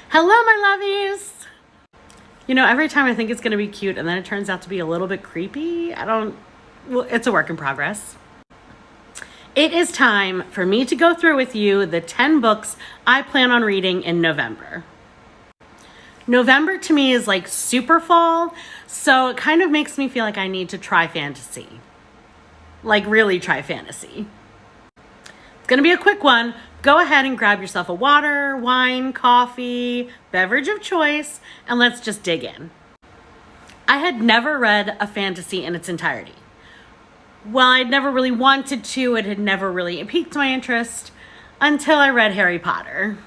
Hello, my lovies! You know, every time I think it's going to be cute and then it turns out to be a little bit creepy, it's a work in progress. It is time for me to go through with you the 10 books I plan on reading in November. November to me is like super fall, so it kind of makes me feel like I need to try fantasy. Like really try fantasy. It's going to be a quick one. Go ahead and grab yourself a water, wine, coffee, beverage of choice, and let's just dig in. I had never read a fantasy in its entirety. Well, I'd never really wanted to. It had never really piqued my interest until I read Harry Potter.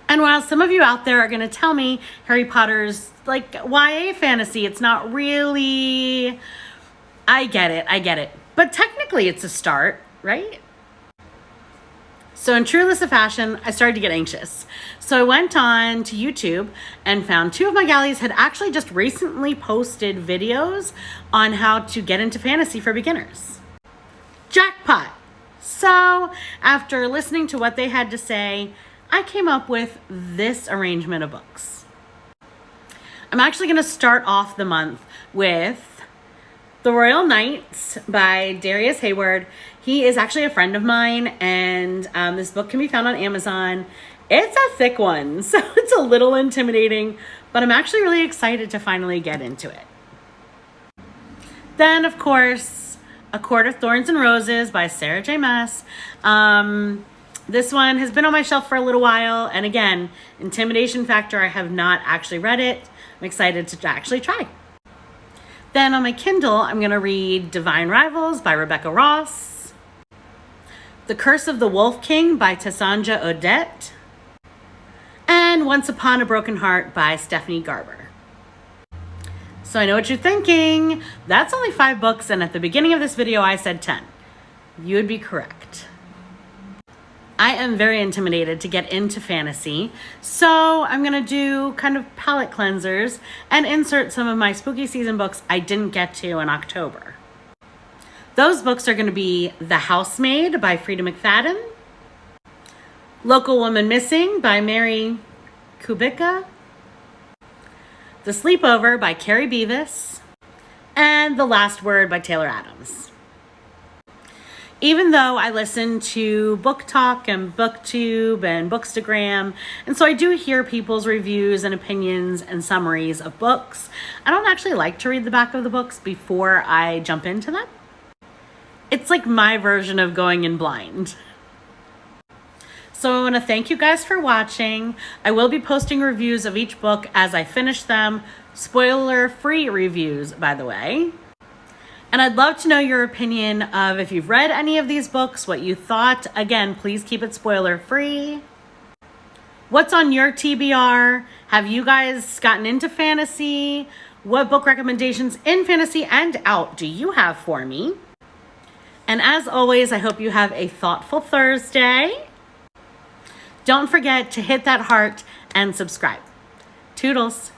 And while some of you out there are going to tell me Harry Potter's like YA fantasy, it's not really... I get it. But technically it's a start, right? So in true list of fashion, I started to get anxious. So I went on to YouTube and found two of my galleys had actually just recently posted videos on how to get into fantasy for beginners. Jackpot! So after listening to what they had to say, I came up with this arrangement of books. I'm actually going to start off the month with The Royal Knights by Darius Heyward. He is actually a friend of mine, and this book can be found on Amazon. It's a thick one, so it's a little intimidating, but I'm actually really excited to finally get into it. Then, of course, A Court of Thorns and Roses by Sarah J. Maas. This one has been on my shelf for a little while, and again, intimidation factor, I have not actually read it. I'm excited to actually try. Then on my Kindle, I'm going to read Divine Rivals by Rebecca Ross, The Curse of the Wolf King by Tessonja Odette, and Once Upon a Broken Heart by Stephanie Garber. So I know what you're thinking. That's only 5 books, and at the beginning of this video, I said 10. You would be correct. I am very intimidated to get into fantasy, so I'm going to do kind of palette cleansers and insert some of my spooky season books I didn't get to in October. Those books are going to be The Housemaid by Freida McFadden, Local Woman Missing by Mary Kubica, The Sleepover by Keri Beevis, and The Last Word by Taylor Adams. Even though I listen to Book Talk and BookTube and Bookstagram, and so I do hear people's reviews and opinions and summaries of books, I don't actually like to read the back of the books before I jump into them. It's like my version of going in blind. So I want to thank you guys for watching. I will be posting reviews of each book as I finish them. Spoiler-free reviews, by the way. And I'd love to know your opinion of if you've read any of these books, what you thought. Again, please keep it spoiler-free. What's on your TBR? Have you guys gotten into fantasy? What book recommendations in fantasy and out do you have for me? And as always, I hope you have a thoughtful Thursday. Don't forget to hit that heart and subscribe. Toodles.